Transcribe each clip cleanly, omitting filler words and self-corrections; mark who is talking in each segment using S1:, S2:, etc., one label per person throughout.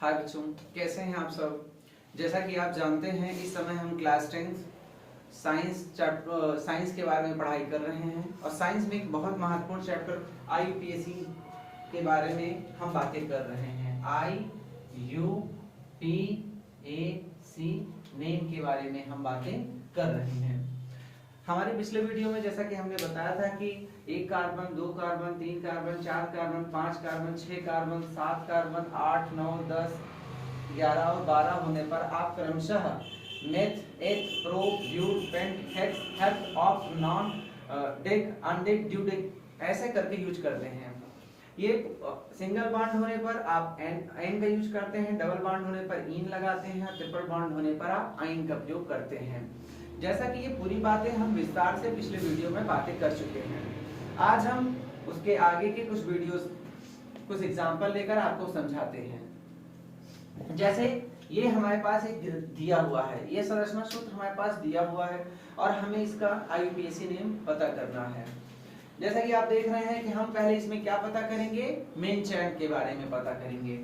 S1: हाय बच्चों, कैसे हैं आप सब। जैसा कि आप जानते हैं इस समय हम क्लास 10 साइंस के बारे में पढ़ाई कर रहे हैं और साइंस में एक बहुत महत्वपूर्ण चैप्टर IUPAC के बारे में हम बातें कर रहे हैं। IUPAC नेम के बारे में हम बातें कर रहे हैं। हमारे पिछले वीडियो में जैसा कि हमने बताया था कि एक कार्बन, दो कार्बन, तीन कार्बन, चार कार्बन, पांच कार्बन, छह कार्बन, सात कार्बन, 8, 9, 10, 11 और 12 होने पर आप क्रमशः meth, eth, pro, but, pent, hex, hept, oct, non, dec, undec, dodec ऐसे करके यूज करते हैं। ये सिंगल बॉन्ड होने पर आप एन का यूज करते हैं, डबल बॉन्ड होने पर इन लगाते हैं, ट्रिपल बॉन्ड होने पर आप आइन का प्रयोग करते हैं। जैसा कि ये पूरी बातें हम विस्तार से पिछले वीडियो में बातें कर चुके हैं। आज हम उसके आगे के कुछ वीडियोस, कुछ एग्जांपल लेकर आपको समझाते हैं। जैसे ये हमारे पास एक दिया हुआ है, ये संरचना सूत्र हमारे पास दिया हुआ है और हमें इसका IUPAC नेम पता करना है। जैसा कि आप देख रहे हैं कि हम पहले इसमें क्या पता करेंगे, मेन चैन के बारे में पता करेंगे।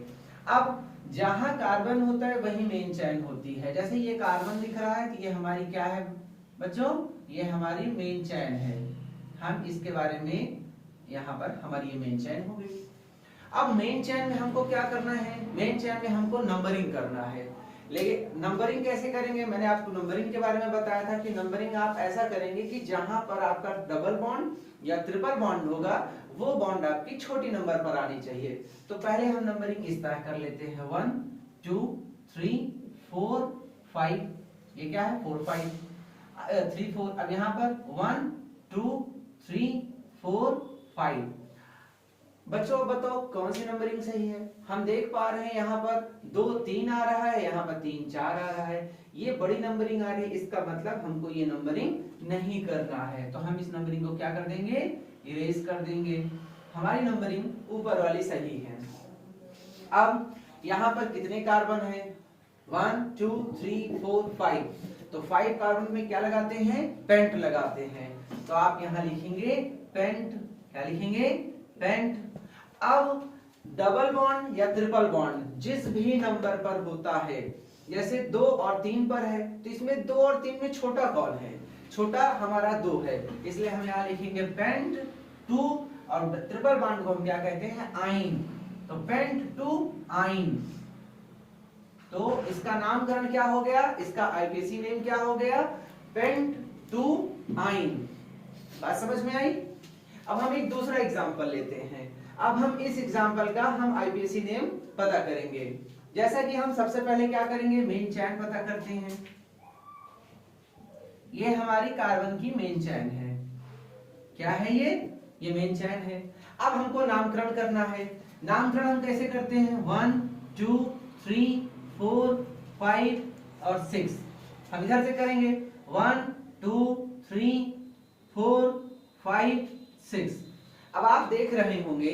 S1: अब जहां कार्बन होता है वही मेन चैन होती है। जैसे ये कार्बन दिख रहा है तो ये हमारी क्या है बच्चों, ये हमारी मेन चैन है। हम इसके बारे में यहाँ पर हमारी ये मेन चैन हो गई। अब मेन चैन में हमको क्या करना है, मेन चैन में हमको नंबरिंग करना है। लेकिन नंबरिंग कैसे करेंगे, मैंने आपको नंबरिंग के बारे में बताया था कि नंबरिंग आप ऐसा करेंगे कि जहां पर आपका डबल बॉन्ड या ट्रिपल बॉन्ड होगा वो बॉन्ड आपकी छोटी नंबर पर आनी चाहिए। तो पहले हम नंबरिंग इस तरह कर लेते हैं 1 2 3 4 5। ये क्या है 4 5 3 4। अब यहाँ पर 1 2 3 4 5। बच्चों बताओ कौन सी नंबरिंग सही है। हम देख पा रहे हैं यहाँ पर 2 3 आ रहा है, यहाँ पर 3 4 आ रहा है। ये बड़ी नंबरिंग आ रही है, इसका मतलब हमको ये नंबरिंग नहीं करना है। तो हम इस नंबरिंग को क्या कर देंगे, इरेज कर देंगे। हमारी नंबरिंग ऊपर वाली सही है। अब यहाँ पर कितने कार्बन है, 1 2 3 4 5। तो 5 कार्बन में क्या लगाते हैं, पेंट लगाते हैं। तो आप यहाँ लिखेंगे पेंट। क्या लिखेंगे, पेंट। अब डबल बॉन्ड या ट्रिपल बॉन्ड जिस भी नंबर पर होता है, जैसे 2 और 3 पर है तो इसमें 2 और 3 में छोटा कौन है, छोटा हमारा 2 है, इसलिए हम यहाँ लिखेंगे पेंट 2। और ट्रिपल बॉन्ड को हम क्या कहते हैं, आइन। तो पेंट 2 आइन। तो इसका नामकरण क्या हो गया, इसका IUPAC नेम क्या हो गया, पेंट 2 आइन। बात समझ में आई। अब हम एक दूसरा एग्जांपल लेते हैं। अब हम इस एग्जांपल का हम IUPAC नेम पता करेंगे। जैसा कि हम सबसे पहले क्या करेंगे, मेन चैन पता करते हैं। ये हमारी कार्बन की मेन चैन है। क्या है ये मेन चैन है। अब हमको नामकरण करना है। नामकरण हम कैसे करते हैं, 1 2 3 4 5 और 6। हम इधर से करेंगे 1 2 3 4 5 6। अब आप देख रहे होंगे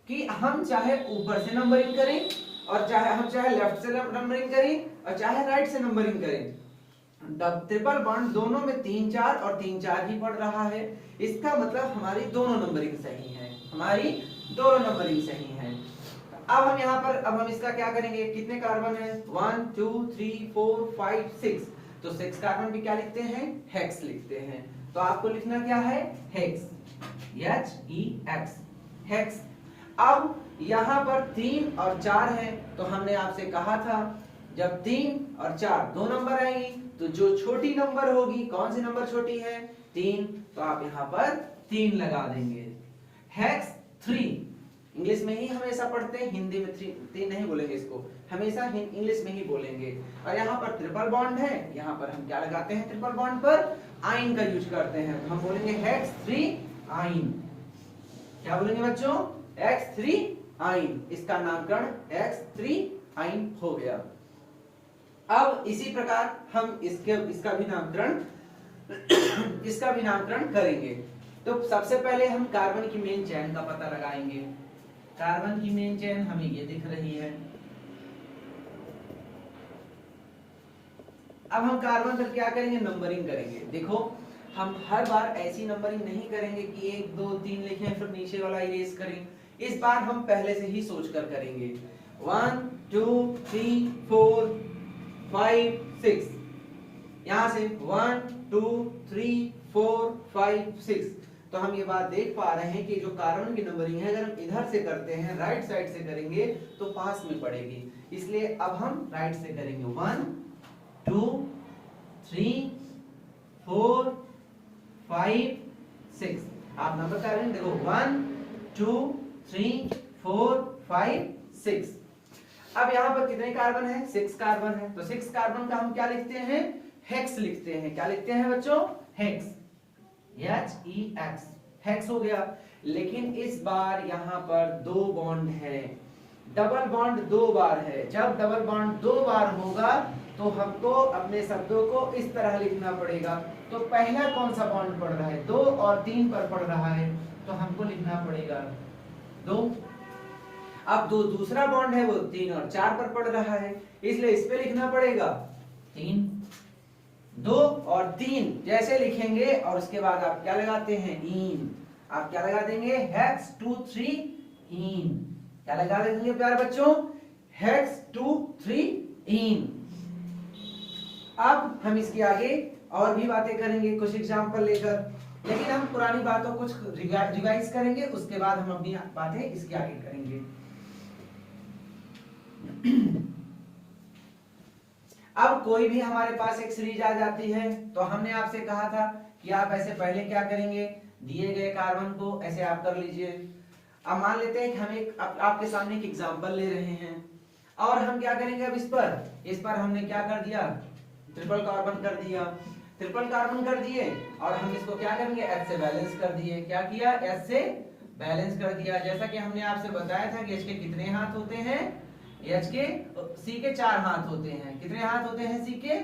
S1: कि हम चाहे ऊपर से नंबरिंग करें और चाहे लेफ्ट से नंबरिंग करें और चाहे राइट से नंबरिंग करें, ट्रिपल बॉन्ड दोनों में 3 4 और 3 4 ही पड़ रहा है। इसका मतलब हमारी दोनों नंबरिंग सही है, हमारी दोनों नंबरिंग सही है। अब हम यहाँ पर अब हम इसका क्या करेंगे, कितने कार्बन है, 1 2 3 4 5 6। तो 6 कार्बन भी क्या लिखते हैं, हेक्स लिखते हैं। तो आपको लिखना क्या है, हेक्स, HEX, हेक्स। अब यहाँ पर 3 और 4 है तो हमने आपसे कहा था जब 3 और 4 दो नंबर आएंगी तो जो छोटी नंबर होगी, कौन सी नंबर छोटी है, 3। तो आप यहाँ पर 3 लगा देंगे। हेक्स 3 इंग्लिश में ही हमेशा पढ़ते हैं, हिंदी में 3 नहीं बोलेंगे, इसको हमेशा इंग्लिश में ही बोलेंगे। और यहाँ पर ट्रिपल बॉन्ड है, यहाँ पर हम क्या लगाते हैं, ट्रिपल बॉन्ड पर आइन का यूज करते हैं। हम बोलेंगे हेक्स 3 आइन। क्या बोलेंगे बच्चों, X3 आइन। इसका नामकरण X3 आइन हो गया। अब इसी प्रकार हम इसका भी नामकरण करेंगे। तो सबसे पहले हम कार्बन की मेन चैन का पता लगाएंगे। कार्बन की मेन चैन हमें ये दिख रही है। अब हम कार्बन पर क्या करेंगे, नंबरिंग करेंगे। देखो हम हर बार ऐसी नंबरिंग नहीं करेंगे कि 1 2 3 लिखें फिर नीचे वाला इरेज करें। इस बार हम पहले से ही सोच कर करेंगे। 1 2 3 4 5 6, यहां से 1 2 3 4 5 6। तो हम ये बात देख पा रहे हैं कि जो कार्बन की नंबरिंग है, अगर हम इधर से करते हैं, राइट साइड से करेंगे तो पास में पड़ेगी, इसलिए अब हम राइट से करेंगे। 1 2 3 4 5 6। आप नंबर कर रहे हैं, देखो 1 2 3 4 5 6। अब यहाँ पर कितने कार्बन है? 6 कार्बन है। तो 6 कार्बन का हम क्या लिखते हैं? हेक्स लिखते हैं। क्या लिखते हैं बच्चों? हेक्स, HEX, हेक्स हो गया। लेकिन इस बार यहाँ पर 2 बॉन्ड है, डबल बॉन्ड 2 बार है। जब डबल बॉन्ड 2 बार होगा तो हमको अपने शब्दों को इस तरह लिखना पड़ेगा। तो पहला कौन सा बॉन्ड पड़ रहा है? 2 और 3 पर पड़ रहा है, तो हमको लिखना पड़ेगा 2। अब दूसरा बॉन्ड है वो 3 और 4 पर पड़ रहा है, इसलिए इस पे लिखना पड़ेगा 3। 2 और 3 जैसे लिखेंगे और उसके बाद आप क्या लगाते हैं? इन। आप क्या लगा देंगे? हेक्स 2 3 इन। क्या लगा देंगे प्यारे बच्चों? हेक्स 2 3 इन। अब हम इसके आगे और भी बातें करेंगे कुछ एग्जाम्पल लेकर, लेकिन हम पुरानी बातों को कुछ रिवाइज करेंगे, उसके बाद हम अपनी बातें इसके आगे करेंगे। अब कोई भी हमारे पास एक सीरीज आ जाती है, तो हमने आपसे कहा था कि आप ऐसे पहले क्या करेंगे? दिए गए कार्बन को ऐसे आप कर लीजिए। अब मान लेते हैं कि हम एक आपके सामने एक एग्जांपल ले रहे हैं, और हम क्या करेंगे? अब इस पर हमने क्या कर दिया? ट्रिपल कार्बन कर दिया। ट्रिपल कार्बन कर दिए और हम इसको क्या करेंगे? H से बैलेंस कर दिए। क्या किया? H से बैलेंस कर दिया। जैसा कि हमने आपसे बताया था कि H के कितने हाथ होते हैं? H के C के 4 हाथ होते हैं। कितने हाथ होते हैं C के?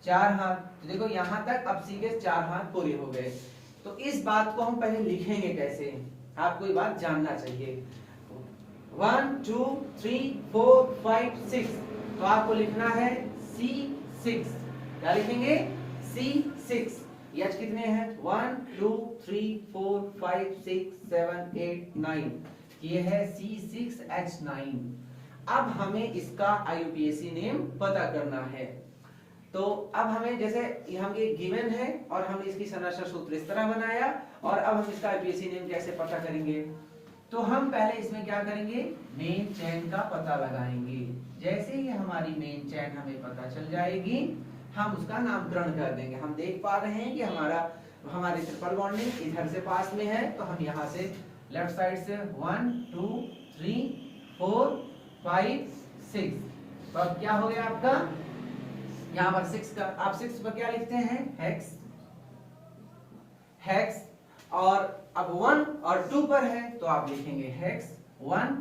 S1: 4 हाथ। तो देखो यहां तक अब C के 4 हाथ पूरे हो गए। तो इस बात को हम पहले लिखेंगे कैसे, आपको ये बात जानना चाहिए। 1 2 3 4 5 6, तो आपको लिखना है C6। क्या लिखेंगे? C6। H कितने हैं? 1 2 3 4 5 6 7 8 9, ये है C6H9। अब हमें इसका IUPAC नेम पता करना है। तो अब हमें जैसे हम ये गिवन है और हमने इसकी संरचना सूत्र इस तरह बनाया, और अब हम इसका IUPAC नेम कैसे पता करेंगे? तो हम पहले इसमें क्या करेंगे? मेन चेन का पता लगाएंगे। जैसे ही हमारी मेन चेन हमें पता चल जाएगी, हम उसका नामकरण कर देंगे। हम देख पा रहे हैं कि हमारे ट्रिपल बॉन्डिंग इधर से पास में है, तो हम यहाँ से लेफ्ट साइड से 1 2 3 4 5 6। तो अब क्या हो गया आपका? यहाँ पर 6 का, आप 6 पर क्या लिखते हैं? हेक्स। हेक्स। और अब 1 और 2 पर है, तो आप लिखेंगे हेक्स 1,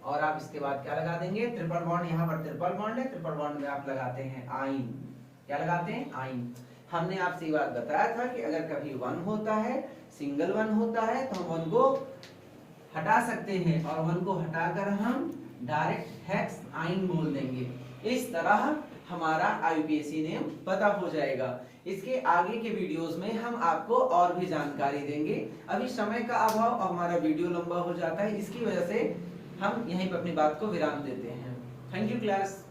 S1: और आप इसके बाद क्या लगा देंगे? Triple bond. यहाँ पर ट्रिपल बॉन्ड है, ट्रिपल बॉन्ड में आप लगाते हैं आइन। क्या लगाते हैं? आइन। हमने आपसे ये बात बताया था कि अगर कभी 1 होता है, सिंगल 1 होता है, तो हम 1 को हटा सकते हैं, और 1 को हटाकर हम डायरेक्ट हेक्स आइन बोल देंगे। इस तरह हमारा IUPAC नेम पता हो जाएगा। इसके आगे के वीडियोस में हम आपको और भी जानकारी देंगे। अभी समय का अभाव और हमारा वीडियो लंबा हो जाता है, इसकी वजह से हम यहीं पर अपनी बात को विराम देते हैं। Thank you class.